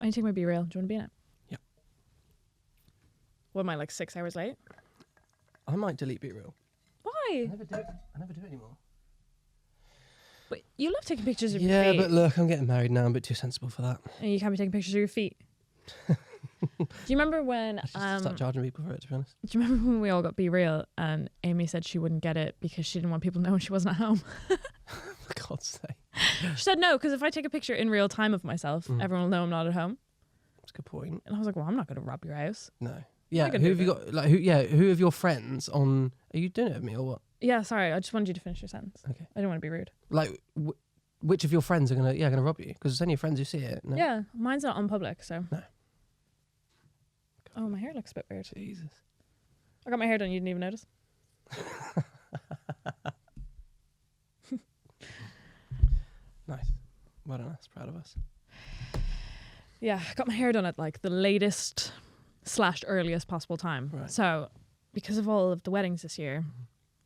I think it might be real. Do you want to be in it? Yeah. What am I, like 6 hours late? I might delete Be Real. Why? I never do it anymore. But you love taking pictures of your Yeah, feet. but look, I'm getting married now. I'm a bit too sensible for that. And you can't be taking pictures of your feet. Do you remember when... I should start charging people for it, to be honest. Do you remember when we all got Be Real and Amy said she wouldn't get it because she didn't want people knowing she wasn't at home? For God's sake. She said no, because if I take a picture in real time of myself, everyone will know I'm not at home. That's a good point. And I was like, well, I'm not going to rob your house. No. Yeah, who have you got? Like, who of your friends on... Are you doing it with me or what? Yeah, sorry. I just wanted you to finish your sentence. Okay. I didn't want to be rude. Like, which of your friends are gonna rob you? Because it's only your friends who see it. No? Yeah, mine's not on public, so... No. Oh, my hair looks a bit weird. Jesus. I got my hair done, you didn't even notice. Nice. Well done, us. Proud of us. Yeah, I got my hair done at like the latest / earliest possible time. Right. So, because of all of the weddings this year,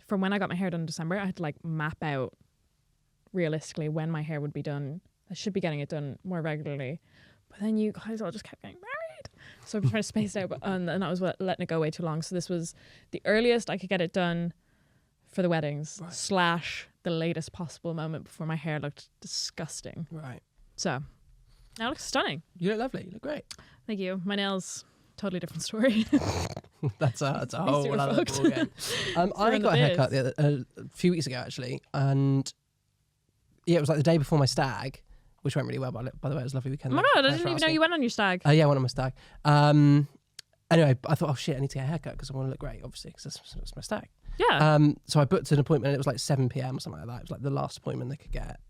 from when I got my hair done in December, I had to like map out realistically when my hair would be done. I should be getting it done more regularly. But then you guys all just kept getting married. So I'm trying to space it out, and I was letting it go way too long. So this was the earliest I could get it done for the weddings / the latest possible moment before my hair looked disgusting. Right. So now it looks stunning. You look lovely. You look great. Thank you. My nails, totally different story. That's a whole other ballgame. I got a haircut a few weeks ago, actually. And yeah, it was like the day before my stag, which went really well, by the way. It was a lovely weekend. Oh my God, I didn't even know you went on your stag. Yeah, I went on my stag. Anyway, I thought, oh shit, I need to get a haircut because I want to look great, obviously, because that's my stag. Yeah. So I booked an appointment and it was like 7 p.m. or something like that. It was like the last appointment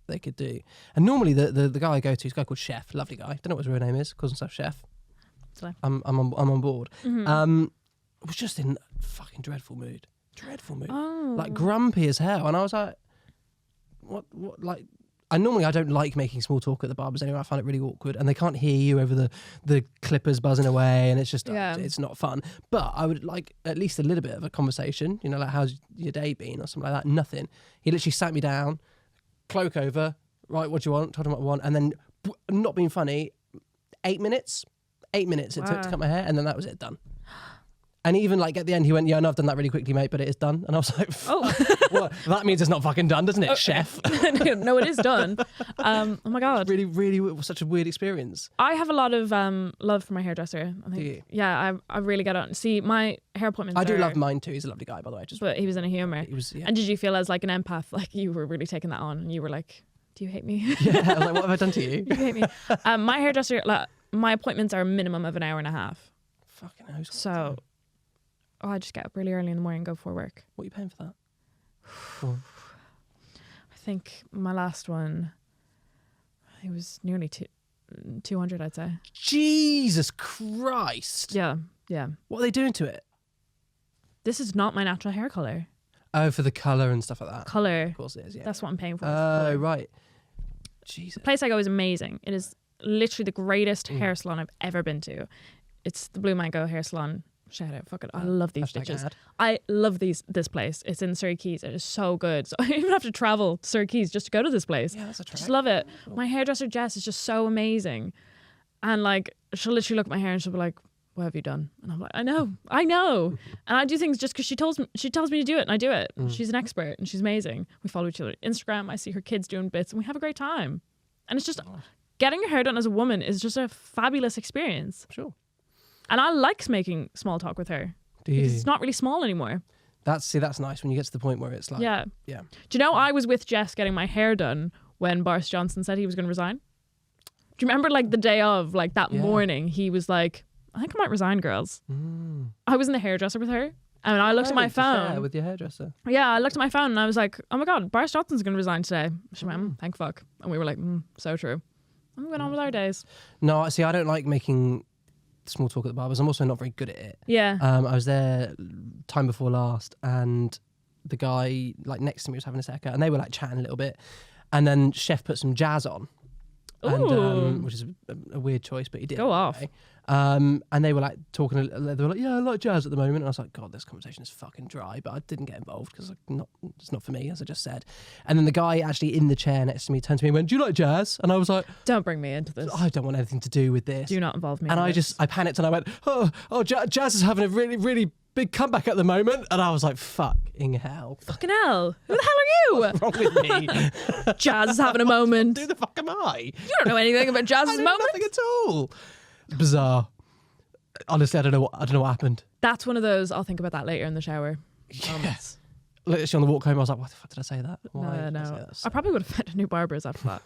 they could do. And normally the guy I go to is a guy called Chef, lovely guy. Don't know what his real name is, calls himself Chef. I'm on board. Mm-hmm. Was just in a fucking dreadful mood. Oh. Like grumpy as hell. And I was like, what like, I don't like making small talk at the barbers anyway. I find it really awkward, and they can't hear you over the clippers buzzing away, and it's just it's not fun. But I would like at least a little bit of a conversation, you know, like how's your day been or something like that. Nothing. He literally sat me down, cloak over, right? What do you want? Told him what I want, and then not being funny, 8 minutes. 8 minutes it took to cut my hair, and then that was it, done. And even like at the end, he went, "Yeah, I know I've done that really quickly, mate, but it is done." And I was like, "Oh, well, that means it's not fucking done, doesn't it, Chef?" No, it is done. Oh my God, really, such a weird experience. I have a lot of love for my hairdresser. I think, Do you? Yeah, I really get on. See, my hair appointments. I do love mine too. He's a lovely guy, by the way. But he was in a humour. He was, yeah. And did you feel as like an empath, like you were really taking that on, and you were like, "Do you hate me?" Yeah, I was like, "What have I done to you?" You hate me. My hairdresser, like, my appointments are a minimum of an hour and a half. Fucking hell. So. I just get up really early in the morning and go for work. What are you paying for that? I think my last one, it was nearly 200, I'd say. Jesus Christ. Yeah. What are they doing to it? This is not my natural hair colour. Oh, for the colour and stuff like that. Colour. Of course it is, yeah. That's what I'm paying for. Oh, right. Jesus. The place I go is amazing. It is literally the greatest hair salon I've ever been to. It's the Blue Mango Hair Salon. Shout out, fuck it. I love these bitches. Ad. I love this place. It's in Surrey Quays. It is so good. So I even have to travel to Surrey Quays just to go to this place. Yeah, that's a track. Just love it. My hairdresser Jess is just so amazing. And like, she'll literally look at my hair and she'll be like, "What have you done?" And I'm like, I know. And I do things just because she tells me to do it, and I do it. She's an expert and she's amazing. We follow each other on Instagram. I see her kids doing bits and we have a great time. And it's just, getting your hair done as a woman is just a fabulous experience. Sure. And I like making small talk with her. Do you? Because it's not really small anymore. That's nice when you get to the point where it's like... Yeah. Yeah. Do you know, I was with Jess getting my hair done when Boris Johnson said he was going to resign? Do you remember like the day of, like that morning, he was like, "I think I might resign, girls." I was in the hairdresser with her. And I looked at my phone. With your hairdresser. Yeah, I looked at my phone and I was like, "Oh my God, Boris Johnson's going to resign today." She went, "Thank fuck." And we were like, so true. And we went on with our days. No, see, I don't like making small talk at the barbers. I'm also not very good at it. Yeah. I was there time before last, and the guy like next to me was having a haircut, and they were like chatting a little bit, and then Chef put some jazz on, and which is a weird choice, but he did. Go off. And they were like talking. They were like, "Yeah, I like jazz at the moment." And I was like, "God, this conversation is fucking dry." But I didn't get involved because it's not for me, as I just said. And then the guy actually in the chair next to me turned to me and went, "Do you like jazz?" And I was like, "Don't bring me into this. I don't want anything to do with this. Do not involve me." And I panicked and I went, "Oh, jazz is having a really, really big comeback at the moment." And I was like, "Fucking hell! Fucking hell! Who the hell are you? What's wrong with me? Jazz is having a moment. Who the fuck am I? You don't know anything about jazz's moment. Nothing at all. Bizarre. Honestly, I don't know what happened. That's one of those. I'll think about that later in the shower. Yes. Literally on the walk home, I was like, "What the fuck did I say that? Why No. I probably would have found a new barber's after that.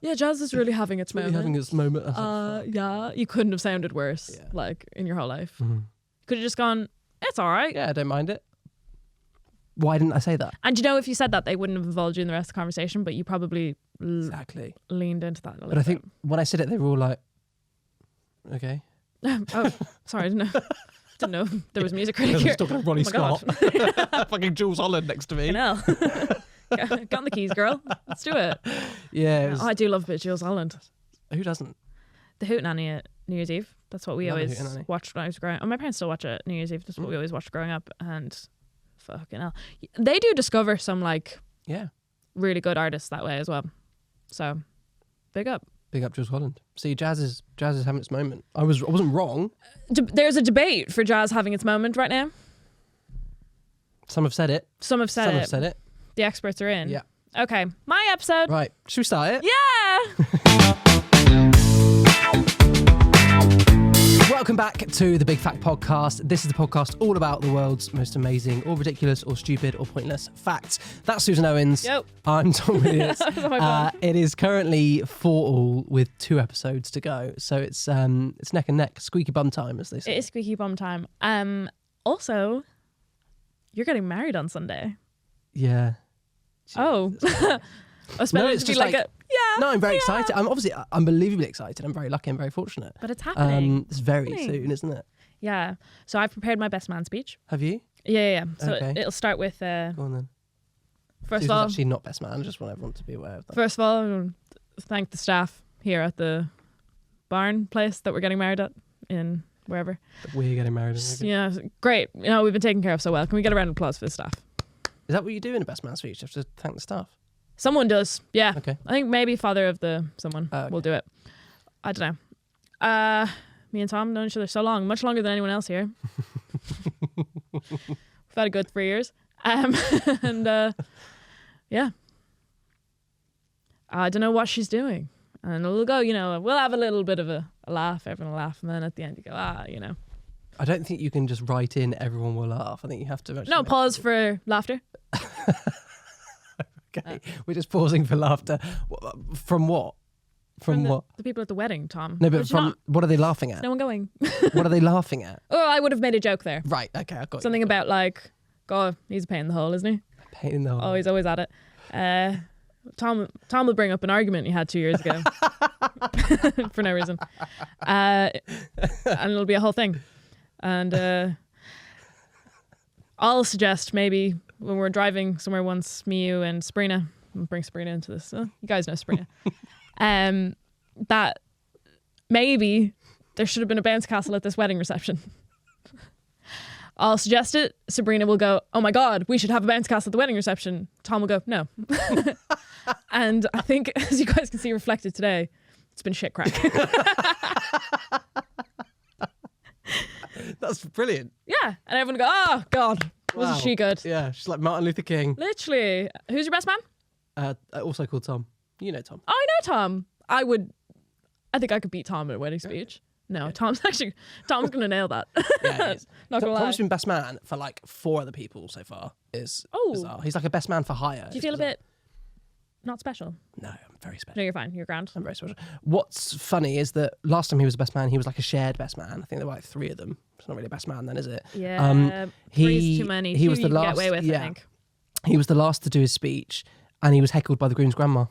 Yeah, jazz is really having its moment. Having its moment. Like, yeah, you couldn't have sounded worse, like in your whole life. Mm-hmm. Could have just gone, "It's all right." Yeah, I don't mind it. Why didn't I say that? And if you said that, they wouldn't have involved you in the rest of the conversation, but you probably leaned into that a little bit. But I think when I said it, they were all like, "Okay." Oh, sorry, I didn't know there was music critic here. I was talking to Ronnie Scott. Fucking Jules Holland next to me. Got on the keys, girl. Let's do it. Yeah. I do love a bit of Jules Holland. Who doesn't? The Hootenanny at New Year's Eve. That's what we always watched when I was growing up. And my parents still watch it at New Year's Eve. That's what we always watched growing up. And fucking hell. They do discover some really good artists that way as well. So big up. Big up Jules Holland. See, jazz is having its moment. I wasn't wrong. There's a debate for jazz having its moment right now. Some have said it. Some have said it. The experts are in. Yeah. Okay, my episode. Right. Should we start it? Yeah. Welcome back to the Big Fact Podcast. This is the podcast all about the world's most amazing or ridiculous or stupid or pointless facts. That's Susan Owens. Yep. I'm Tom Williams. It is currently 4-4 with 2 episodes to go. So it's neck and neck. Squeaky bum time, as they say. It is squeaky bum time. Also, you're getting married on Sunday. Yeah. Oh. I was no, it's just like no, I'm very excited. I'm obviously unbelievably excited. I'm very lucky and very fortunate. But it's happening. It's very soon, isn't it? Yeah. So I've prepared my best man speech. Have you? Yeah. So it'll start with... Go on then. First of all... actually not best man. I just want everyone to be aware of that. First of all, I want to thank the staff here at the barn place that we're getting married at in wherever. That we're getting married in. Yeah, great. We've been taken care of so well. Can we get a round of applause for the staff? Is that what you do in a best man speech? You have to thank the staff? Someone does, yeah. Okay. I think maybe father of the someone will do it. I don't know. Me and Tom known each other so long, much longer than anyone else here. We've had a good 3 years. Yeah. I don't know what she's doing. And we'll go, we'll have a little bit of a laugh, everyone will laugh, and then at the end you go, I don't think you can just write in everyone will laugh. I think you have to actually... No, pause for laughter. Okay, we're just pausing for laughter. From what? From what? The people at the wedding, Tom. No, but what are they laughing at? No one going. What are they laughing at? Oh, I would have made a joke there. Right, okay, I got something about like, God, he's a pain in the hole, isn't he? Pain in the hole. Oh, he's always at it. Tom will bring up an argument he had 2 years ago for no reason, and it'll be a whole thing. And I'll suggest maybe when we're driving somewhere once, me, you, and Sabrina, I'll bring Sabrina into this. You guys know Sabrina. That maybe there should have been a bounce castle at this wedding reception. I'll suggest it. Sabrina will go, "Oh my God, we should have a bounce castle at the wedding reception." Tom will go, "No." And I think, as you guys can see reflected today, it's been shit crack. That's brilliant. Yeah. And everyone go, "Oh God, wasn't she good?" Yeah, she's like Martin Luther King. Literally. Who's your best man? Also called Tom. You know Tom. Oh, I know Tom. I think I could beat Tom at a wedding speech. No, Tom's going to nail that. Yeah, he is. Not gonna lie. Tom's been best man for like 4 other people so far. Is bizarre. He's like a best man for hire. Do you feel a bit not special? No, I'm very special. No, you're fine. You're grand. I'm very special. What's funny is that last time he was a best man, he was like a shared best man. I think there were like 3 of them. It's not really a best man then, is it? Yeah. Three's too many. He was the last. Get away with, I think. He was the last to do his speech, and he was heckled by the groom's grandma.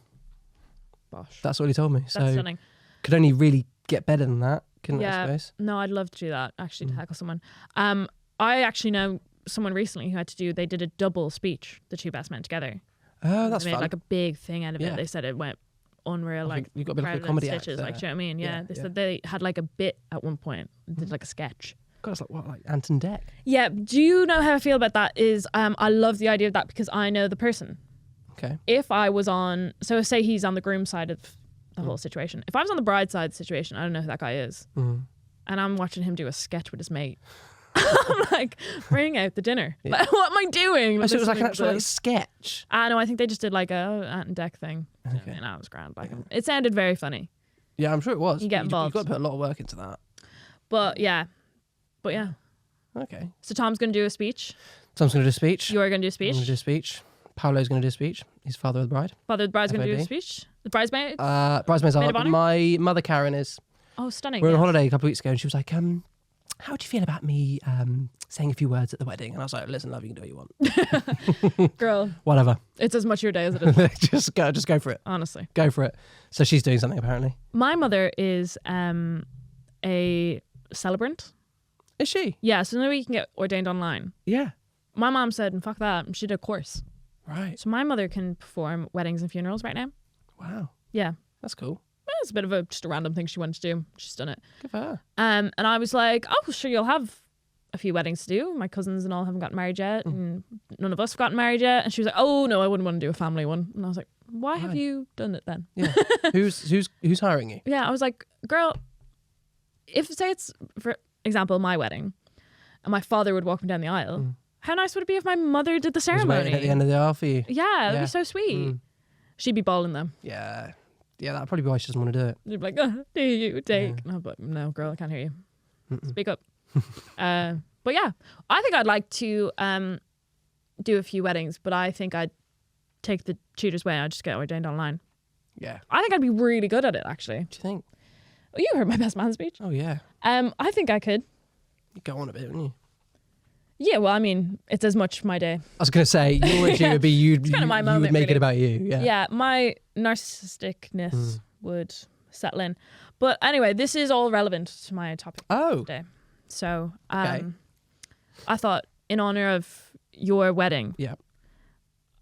Bosh. That's what he told me. That's so stunning. Could only really get better than that, couldn't it, I suppose? No, I'd love to do that, actually, to heckle someone. I actually know someone recently who they did a double speech, the 2 best men together. Oh, that's They made fun. like a big thing out of it. Yeah. They said it went unreal. Like you've got to be like a comedy actor. Stitches, like, do you know what I mean? Yeah. They said they had like a bit at one point. Did like a sketch. God, it's like what, like Anton Deck? Yeah. Do you know how I feel about that? Is I love the idea of that because I know the person. Okay. If I was on, so say he's on the groom side of the whole situation. If I was on the bride side of the situation, I don't know who that guy is, and I'm watching him do a sketch with his mate. I'm like, bring out the dinner. Yeah. Like, what am I doing? So it was like an actual like sketch. No, I think they just did like a Anton Deck thing. Okay. I mean, that was grand. Like, it sounded very funny. Yeah, I'm sure it was. You get involved. You've got to put a lot of work into that. But yeah. Okay. So Tom's going to do a speech. Tom's going to do a speech. You're going to do a speech. I'm going to do a speech. Paolo's going to do a speech. He's father of the bride. Father of the bride's going to do a speech. The bridesmaid? Bridesmaids are. But my mother Karen is. Oh, stunning. We were on holiday a couple of weeks ago and she was like, how do you feel about me saying a few words at the wedding? And I was like, listen, love, you can do what you want. Girl. Whatever. It's as much your day as it is. just go for it. Honestly. Go for it. So she's doing something apparently. My mother is a celebrant. Is she? Yeah, so now you can get ordained online. Yeah. My mom said, fuck that. She did a course. Right. So my mother can perform weddings and funerals right now. Wow. Yeah. That's cool. It's a bit of just a random thing she wanted to do. She's done it. Good for her. And I was like, oh, sure, you'll have a few weddings to do. My cousins and all haven't gotten married yet. And none of us have gotten married yet. And she was like, oh, no, I wouldn't want to do a family one. And I was like, why have you done it then? Yeah. Who's hiring you? Yeah, I was like, girl, if say it's, for example, my wedding, and my father would walk me down the aisle, how nice would it be if my mother did the ceremony? At the end of the aisle for you. Yeah, that'd be so sweet. She'd be bawling them. Yeah. Yeah, that'd probably be why she doesn't want to do it. You'd be like, do you take? Yeah. No, but no, girl, I can't hear you. Speak up. But yeah, I think I'd like to do a few weddings, but I think I'd take the cheater's way. I'd just get ordained online. Yeah. I think I'd be really good at it, actually. What do you think? Oh, you heard my best man speech. Oh, yeah. I think I could. You go on a bit, wouldn't you? Yeah, well, I mean, it's as much my day. I was going to say, your issue would be you would make really. It about you. Yeah. Yeah, my narcissisticness would settle in. But anyway, this is all relevant to my topic today. So I thought in honor of your wedding,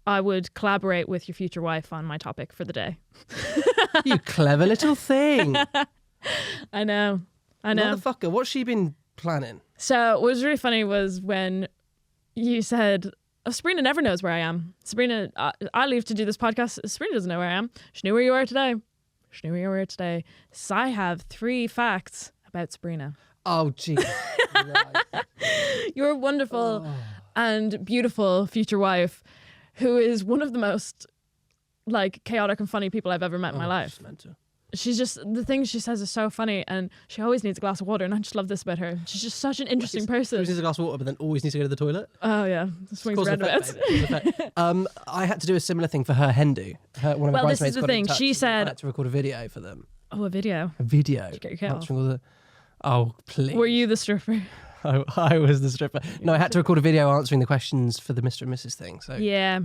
I would collaborate with your future wife on my topic for the day. You clever little thing. I know. Motherfucker, what's she been planning? So what was really funny was when you said, oh, Sabrina never knows where I am. Sabrina, I leave to do this podcast. Sabrina doesn't know where I am. She knew where you were today. So I have 3 facts about Sabrina. Oh, gee. Your wonderful and beautiful future wife, who is one of the most like chaotic and funny people I've ever met in my life. She's just, the things she says are so funny, and she always needs a glass of water, and I just love this about her. She's just such an interesting person. She always needs a glass of water, but then always needs to go to the toilet. Oh, yeah. Swings around about. I had to do a similar thing for her hen do. One of my bridesmaids this is the thing. She said... I had to record a video for them. Oh, a video? A video. Did you get your cow? Oh, please. Were you the stripper? I was the stripper. No, I had to record a video answering the questions for the Mr. and Mrs. thing. So yeah.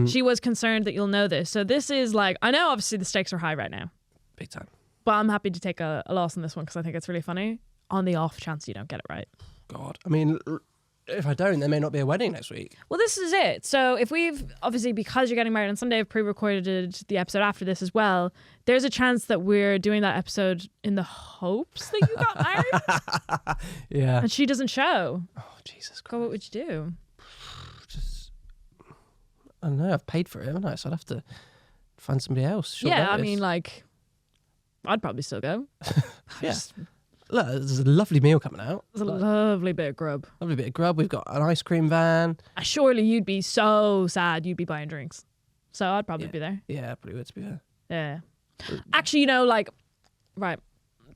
She was concerned that you'll know this. So this is like, I know obviously the stakes are high right now. Big time. But I'm happy to take a loss on this one because I think it's really funny. On the off chance you don't get it right. God. I mean, if I don't, there may not be a wedding next week. Well, this is it. So if we've, obviously because you're getting married on Sunday, I've pre-recorded the episode after this as well. There's a chance that we're doing that episode in the hopes that you got married. Yeah. And she doesn't show. Oh, Jesus Christ. God, what would you do? I don't know. I've paid for it, haven't I? So I'd have to find somebody else. Yeah, I mean, like, I'd probably still go. Yeah. Look, there's a lovely meal coming out. There's a lovely bit of grub. We've got an ice cream van. Surely you'd be so sad you'd be buying drinks. So I'd probably be there. Yeah, probably would, to be fair. Yeah. Actually, you know, like, right,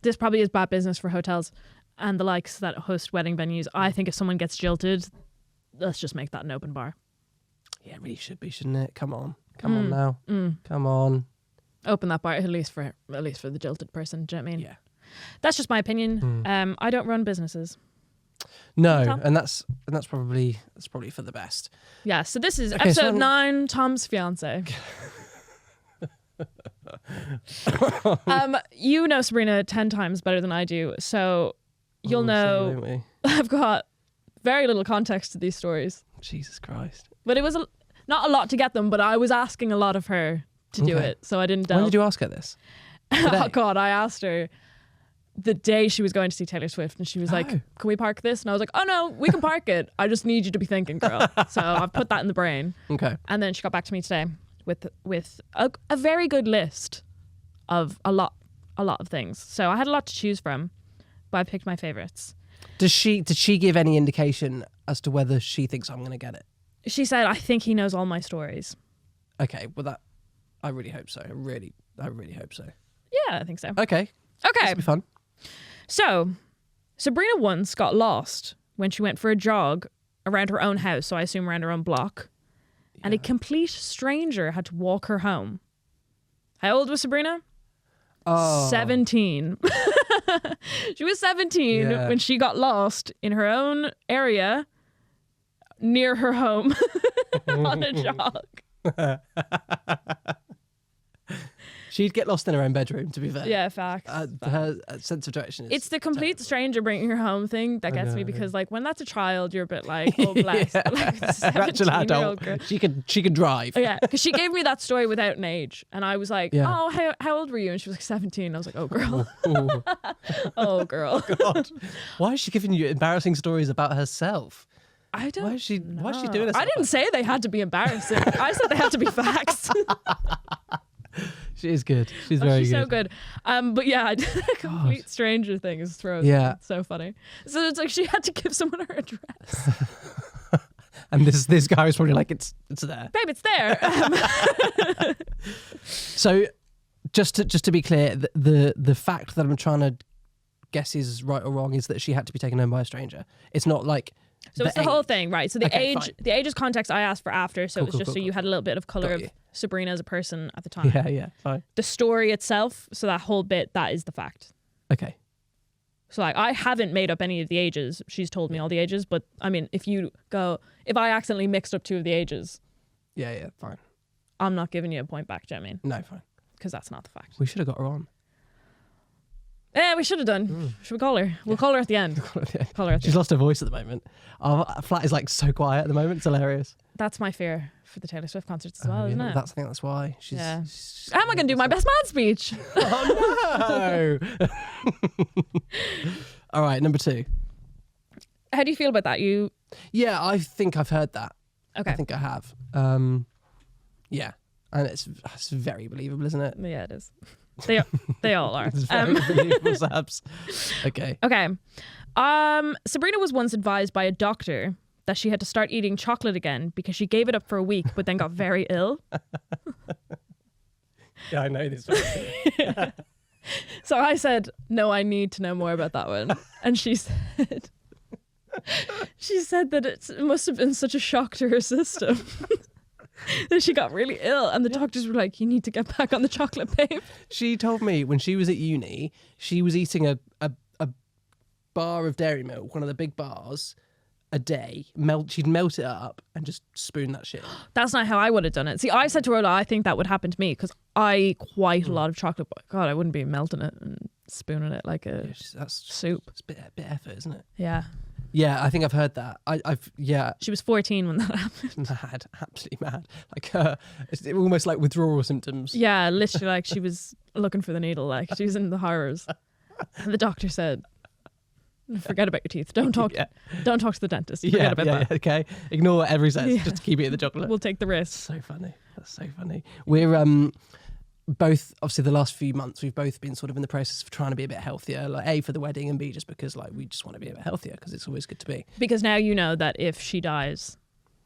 this probably is bad business for hotels and the likes that host wedding venues. I think if someone gets jilted, let's just make that an open bar. Yeah, it really should be, shouldn't it? Come on now. Come on. Open that bar at least for the jilted person. Do you know what I mean? Yeah. That's just my opinion. I don't run businesses. No, and that's probably for the best. Yeah. So this is episode 9, Tom's Fiancée. You know Sabrina 10 times better than I do, so you'll know I've got very little context to these stories. Jesus Christ. But it was not a lot to get them, but I was asking a lot of her to do it. So I didn't delve. When did you ask her this? Oh God, I asked her the day she was going to see Taylor Swift, and she was like, can we park this? And I was like, oh no, we can park it. I just need you to be thinking, girl. So I've put that in the brain. Okay. And then she got back to me today with a very good list of a lot of things. So I had a lot to choose from, but I picked my favorites. Did she give any indication as to whether she thinks I'm going to get it? She said, I think he knows all my stories. Okay, well I really hope so. I really hope so. Yeah, I think so. Okay. This will be fun. So, Sabrina once got lost when she went for a jog around her own house, so I assume around her own block, and a complete stranger had to walk her home. How old was Sabrina? 17. She was 17 when she got lost in her own area near her home on a jog. She'd get lost in her own bedroom, to be fair. Yeah, facts. Her sense of direction is... It's the complete stranger bringing her home thing that gets me, because like when that's a child, you're a bit like, oh bless. Like, actual adult. Girl. She could drive. Yeah, because she gave me that story without an age. And I was like, oh, how old were you? And she was like 17. I was like, oh girl. Oh girl. God. Why is she giving you embarrassing stories about herself? I don't Why is she doing this? I didn't say they had to be embarrassing. I said they had to be facts. She is good. She's very good. She's so good. But yeah, a complete stranger thing is thrown. Yeah. It's so funny. So it's like she had to give someone her address. And this guy was probably like, it's there. Babe, it's there. So just to be clear, the fact that I'm trying to guess is right or wrong is that she had to be taken home by a stranger. It's not like... So it's the whole thing, right? So the fine. The age is context I asked for after, so it was just so you had a little bit of colour of Sabrina as a person at the time. Yeah, fine. The story itself, so that whole bit, that is the fact. Okay. So like I haven't made up any of the ages. She's told me all the ages, but I mean, if I accidentally mixed up two of the ages, yeah, fine. I'm not giving you a point back, do you know what I mean? No, fine. Because that's not the fact. We should have got her on. Yeah, we should have done. Should we call her? We'll call her at the end. She's lost her voice at the moment. Our flat is like so quiet at the moment. It's hilarious. That's my fear for the Taylor Swift concerts as well, isn't it? I think that's why. How am I going to do my best man speech? Oh no! All right, number 2. How do you feel about that? Yeah, I think I've heard that. Okay. I think I have. Yeah, and it's very believable, isn't it? Yeah, it is. They all are. It's very believable, Sabs. Okay. Sabrina was once advised by a doctor that she had to start eating chocolate again because she gave it up for a week but then got very ill. Yeah, I know this. So I said, no, I need to know more about that one. And she said that it must have been such a shock to her system that she got really ill, and the doctors were like, you need to get back on the chocolate, babe. She told me when she was at uni, she was eating a bar of dairy milk, one of the big bars, a day. She'd melt it up and just spoon that shit. That's not how I would have done it. See, I said to her, I think that would happen to me because I eat quite a lot of chocolate. But God, I wouldn't be melting it and spooning it like a soup. It's a bit effort, isn't it? Yeah. Yeah, I think I've heard that. She was 14 when that happened. Mad, absolutely mad. Like it's almost like withdrawal symptoms. Yeah, literally, like she was looking for the needle. Like she was in the horrors. And the doctor said, "Forget about your teeth. Don't talk. Don't talk to the dentist. Forget about that. Okay, ignore what every says. Just keep eating the chocolate. We'll take the risk." So funny. That's so funny. We're both, obviously the last few months we've both been sort of in the process of trying to be a bit healthier, like A, for the wedding, and B, just because like we just want to be a bit healthier because it's always good to be. Because now you know that if she dies,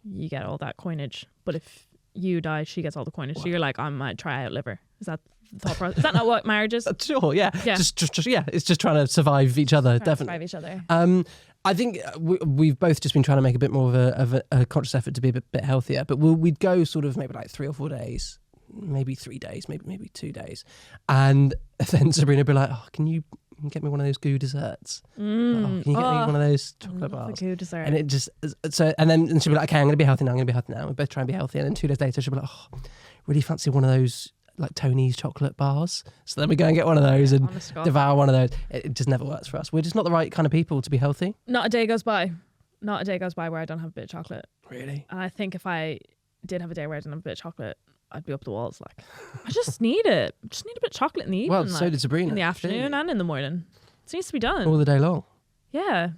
you get all that coinage, but if you die, she gets all the coinage. So you're like, I might try to outlive her. Is that the thought process? Is that not what marriage is? Sure, yeah. Just it's just trying to survive each other, definitely. Survive each other. I think we've both just been trying to make a bit more of a conscious effort to be a bit healthier, but we'd go sort of maybe like 3 or 4 days, maybe 3 days, maybe 2 days, and then Sabrina would be like, "Oh, can you get me one of those goo desserts? Can you get me one of those chocolate bars?" Goo dessert. And it just and she'd be like, "Okay, I'm going to be healthy now. I'm going to be healthy now." We both try and be healthy, and then 2 days later she'd be like, "Oh, really fancy one of those like Tony's chocolate bars." So then we go and get one of those and devour one of those. It just never works for us. We're just not the right kind of people to be healthy. Not a day goes by where I don't have a bit of chocolate. Really? And I think if I did have a day where I didn't have a bit of chocolate, I'd be up the walls. Like, I just need it. Just need a bit of chocolate in the evening. Well, so did Sabrina. In the afternoon and in the morning. It needs to be done. All the day long. Yeah.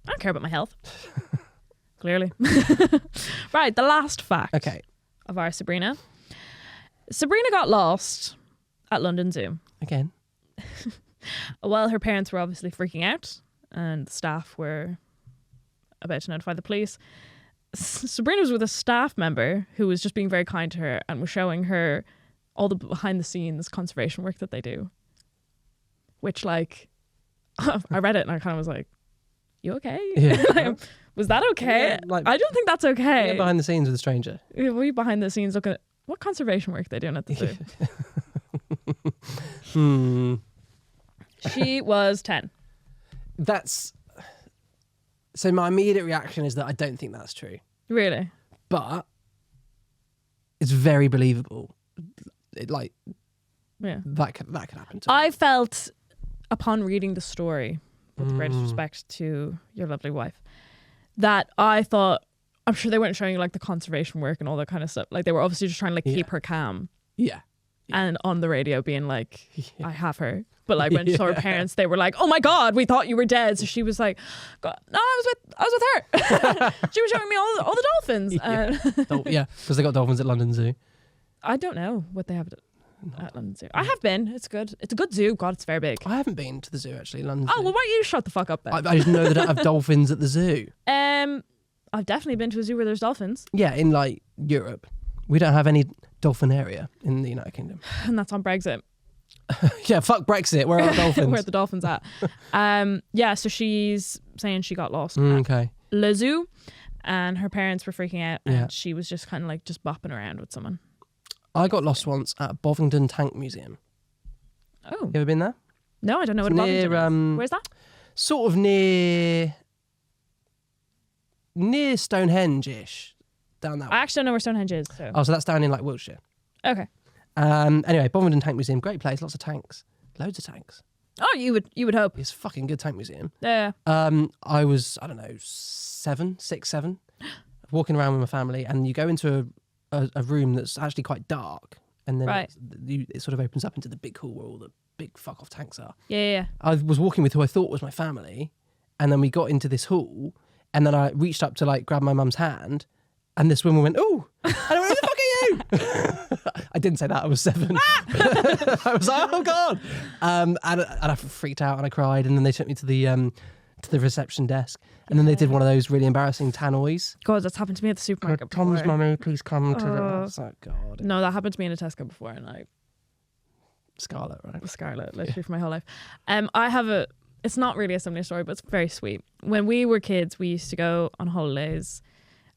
I don't care about my health. Clearly. Right, the last fact of our Sabrina. Sabrina got lost at London Zoo. Again. Well, her parents were obviously freaking out and the staff were about to notify the police. Sabrina was with a staff member who was just being very kind to her and was showing her all the behind the scenes conservation work that they do. Which, like, I read it and I kind of was like, you okay? Yeah. Was that okay? Yeah, like, I don't think that's okay. Behind the scenes with a stranger. Were you behind the scenes looking at what conservation work they're doing at the zoo? She was 10. So my immediate reaction is that I don't think that's true. Really? But it's very believable. That could happen to me. I felt upon reading the story, with the greatest respect to your lovely wife, that I thought, I'm sure they weren't showing like the conservation work and all that kind of stuff. Like they were obviously just trying to like keep her calm. Yeah. And on the radio being like, I have her. But like when she saw her parents, they were like, oh my God, we thought you were dead. So she was like, no, I was with her. She was showing me all the dolphins. Yeah, because they got dolphins at London Zoo. I don't know what they have at London Zoo. I have been. It's good. It's a good zoo. God, it's very big. I haven't been to the zoo actually, London Oh, Zoo. well, why don't you shut the fuck up then? I just know they don't have dolphins at the zoo. I've definitely been to a zoo where there's dolphins. Yeah, in like Europe. We don't have any dolphin area in the United Kingdom. And that's on Brexit. Yeah, fuck Brexit. Where are the dolphins? Where are the dolphins at? Yeah, so she's saying she got lost at Le Zoo and her parents were freaking out and she was just kind of like just bopping around with someone. I got lost once at Bovingdon Tank Museum. Oh. You ever been there? No, I don't know what near, Bovingdon is. Where's that? Sort of near Stonehenge-ish. Down that way. I actually don't know where Stonehenge is. So. Oh, so that's down in like Wiltshire. Okay. Anyway, Bovingdon Tank Museum, great place, lots of tanks. Loads of tanks. Oh, you would hope. It's a fucking good tank museum. Yeah. I was, I don't know, 6, 7, walking around with my family, and you go into a room that's actually quite dark, and then it sort of opens up into the big hall where all the big fuck off tanks are. Yeah. I was walking with who I thought was my family, and then we got into this hall, and then I reached up to like grab my mum's hand, and this woman went, "Oh," and I went, "Who the fuck are you?" I didn't say that. I was 7. I was like, "Oh God," and I freaked out and I cried, and then they took me to the reception desk, and then they did one of those really embarrassing tannoys. God, that's happened to me at the supermarket. Tom's mummy, please come to the. I was like, God. No, that happened to me in a Tesco before, and Scarlet, right? Scarlet, literally for my whole life. I have it's not really a similar story, but it's very sweet. When we were kids, we used to go on holidays,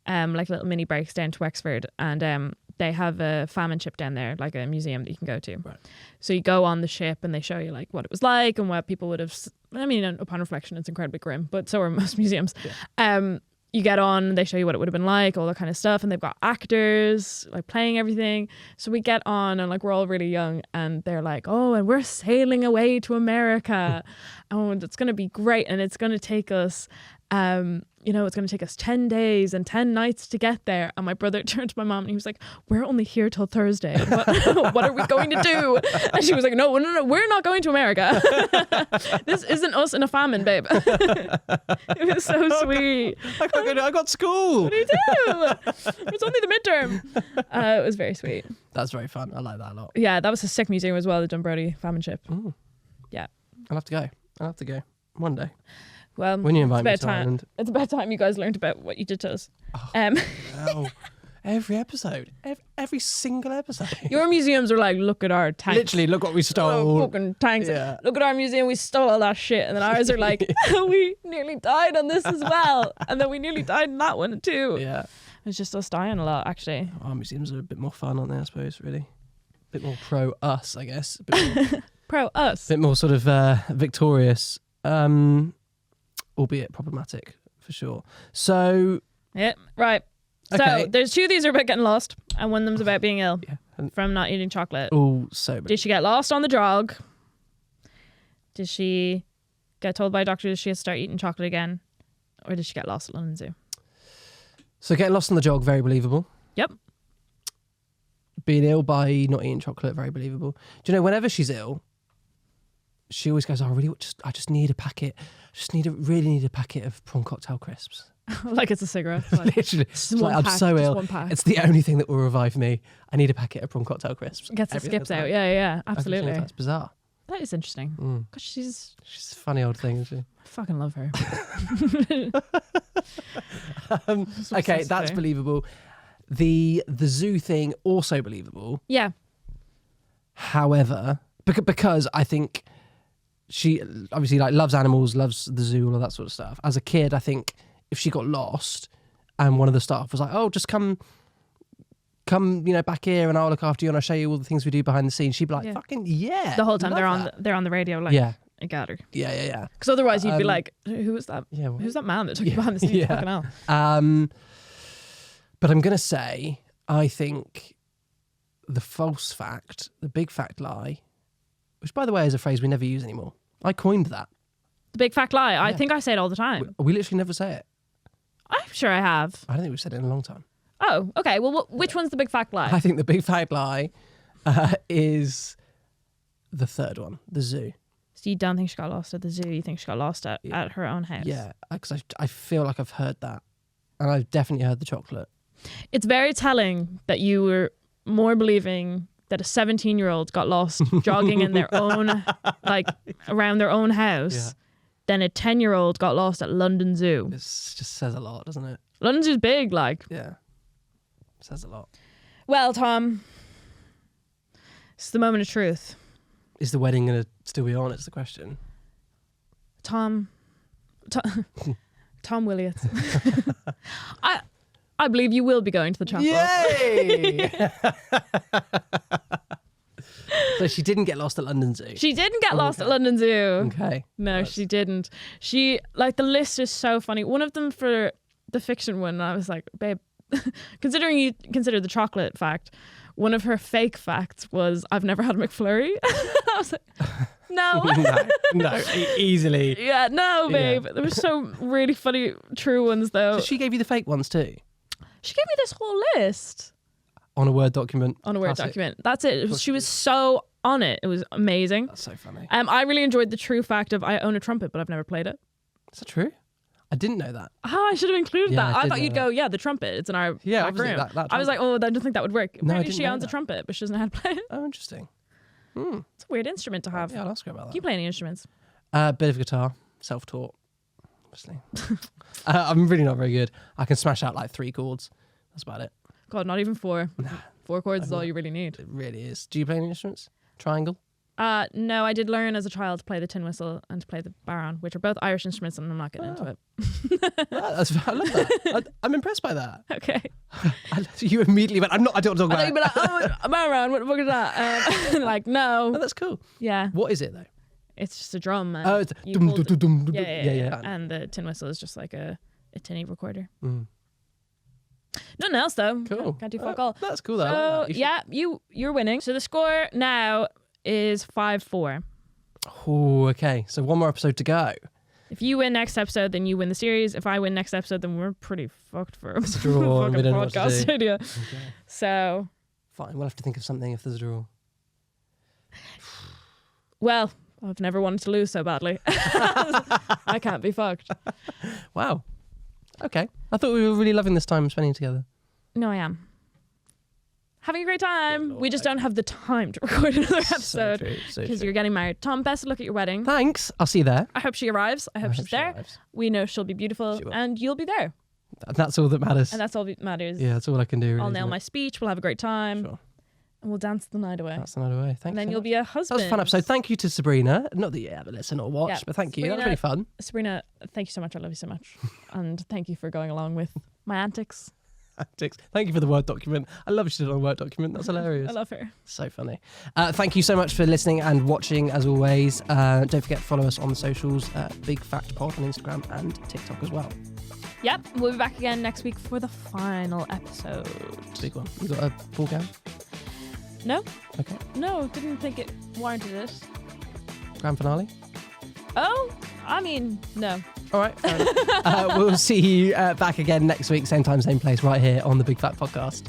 like little mini breaks down to Wexford, and they have a famine ship down there, like a museum that you can go to. Right. So you go on the ship and they show you like what it was like and what people would have. I mean, upon reflection, it's incredibly grim, but so are most museums. Yeah. You get on, they show you what it would have been like, all that kind of stuff, and they've got actors like playing everything. So we get on and like we're all really young, and they're like, "Oh, and we're sailing away to America, and it's gonna be great, and it's gonna take us." It's going to take us 10 days and 10 nights to get there. And my brother turned to my mom and he was like, "We're only here till Thursday. What are we going to do?" And she was like, no, we're not going to America. This isn't us in a famine, babe. It was so sweet. I got school. What do you do? It's only the midterm. It was very sweet. That's very fun. I like that a lot. Yeah, that was a sick museum as well, the Dunbrody famine ship. Ooh. Yeah. I'll have to go one day. Well, when you invite me to Ireland. It's about time you guys learned about what you did to us. Oh, every episode. Every single episode. Your museums are like, look at our tanks. Literally, look what we stole. Fucking tanks. Yeah. Look at our museum, we stole all that shit. And then ours are like, we nearly died on this as well. And then we nearly died in that one too. Yeah. It's just us dying a lot, actually. Our museums are a bit more fun, aren't they, I suppose, really? A bit more pro-us, I guess. A bit more, pro-us. A bit more sort of victorious. Albeit problematic for sure. So yeah, right. Okay. So there's 2 of these are about getting lost, and one of them's about being ill from not eating chocolate. Oh, so bad. Did she get lost on the jog? Did she get told by a doctor that she has to start eating chocolate again, or did she get lost at London Zoo? So getting lost on the jog, very believable. Yep. Being ill by not eating chocolate, very believable. Do you know, whenever she's ill, she always goes, I just need a packet. Really need a packet of prawn cocktail crisps. Like it's a cigarette. Like, literally. I'm so ill. It's the only thing that will revive me. I need a packet of prawn cocktail crisps. Gets the skips out. Yeah, absolutely. That's bizarre. That is interesting. Because she's a funny old thing, isn't she? I fucking love her. Okay, that's believable. The zoo thing, also believable. Yeah. However, because I think she obviously like loves animals, loves the zoo, all of that sort of stuff. As a kid, I think if she got lost and one of the staff was like, "Oh, just come, back here, and I'll look after you, and I'll show you all the things we do behind the scenes," she'd be like, "Fucking yeah!" The whole time they're on the radio, like, yeah, I got her. Yeah. Because otherwise, you'd be like, "Who was that? Yeah, who's that man that took you behind the scenes?" Yeah. Fucking hell. But I'm gonna say, I think the false fact, the big fact lie, which by the way is a phrase we never use anymore. I coined that. The big fact lie. I think I say it all the time. We literally never say it. I'm sure I have. I don't think we've said it in a long time. Oh, okay. Well, which one's the big fact lie? I think the big fact lie is the third one, the zoo. So you don't think she got lost at the zoo? You think she got lost at her own house? Yeah, because I feel like I've heard that. And I've definitely heard the chocolate. It's very telling that you were more believing that a 17-year-old got lost jogging in their own, like, around their own house than a 10-year-old got lost at London Zoo. This just says a lot, doesn't it? London Zoo's big, like. Yeah. Says a lot. Well, Tom, it's the moment of truth. Is the wedding going to still be on? It's the question. Tom Williams. I believe you will be going to the chapel. Yay! So she didn't get lost at London Zoo. She didn't get lost at London Zoo. Okay. No, she didn't. She, like, the list is so funny. One of them for the fiction one, I was like, babe, considering you consider the chocolate fact, one of her fake facts was, I've never had a McFlurry. I was like, no. no, easily. Yeah, no, babe. Yeah. There were some really funny true ones, though. So she gave you the fake ones too? She gave me this whole list. On a Word document? On a Word document. That's it. She was so on it. It was amazing. That's so funny. I really enjoyed the true fact of I own a trumpet, but I've never played it. Is that true? I didn't know that. Oh, I should have included that. I thought you'd go, the trumpet. It's in our back room. That I was like, I don't think that would work. No, apparently she owns a trumpet, but she doesn't know how to play it. Oh, interesting. It's a weird instrument to have. Yeah, I'll ask her about that. Do you play any instruments? Bit of guitar, self-taught, obviously. I'm really not very good. I can smash out like 3 chords. That's about it. God, not even 4. 4 chords is all you really need. It really is. Do you play any instruments? Triangle? No, I did learn as a child to play the tin whistle and to play the baron, which are both Irish instruments, and I'm not getting into it. I love that. I'm impressed by that. Okay. You immediately went, I don't want to talk about it. You'd be like, a baron, what the fuck is that? Like, no. Oh, that's cool. Yeah. What is it though? It's just a drum. Oh, it's yeah. And the tin whistle is just like a tinny recorder. Nothing else though. Cool. Can't do fuck all. That's cool So, though. you're winning. So the score now is 5-4. Oh, okay. So one more episode to go. If you win next episode, then you win the series. If I win next episode, then we're pretty fucked for a draw. fucking podcast studio. Okay. So fine, we'll have to think of something if there's a draw. Well, I've never wanted to lose so badly. I can't be fucked. Wow. Okay. I thought we were really loving this time spending together. No, I am. Having a great time. We just don't have the time to record another episode because you're getting married. Tom, best of luck at your wedding. Thanks. I'll see you there. I hope she arrives. I hope she's there. We know she'll be beautiful and you'll be there. That's all that matters. And that's all that matters. Yeah, that's all I can do. Really, I'll nail my speech. We'll have a great time. Sure. And we'll dance the night away. That's the night away. Thanks. And then you'll be a husband. That was a fun episode. Thank you to Sabrina. Not that you ever listen or watch, but thank you. That was really fun. Sabrina, thank you so much. I love you so much. And thank you for going along with my antics. Thank you for the Word document. I love she did it on a Word document. That's hilarious. I love her. So funny. Thank you so much for listening and watching as always. Don't forget to follow us on the socials, Big Fact Pod on Instagram and TikTok as well. Yep, we'll be back again next week for the final episode. Big one. You got a ball gown? No. Okay. No, didn't think it warranted it. Grand finale? Oh, I mean, no. All right. Fair enough. We'll see you back again next week, same time, same place, right here on the Big Fat Podcast.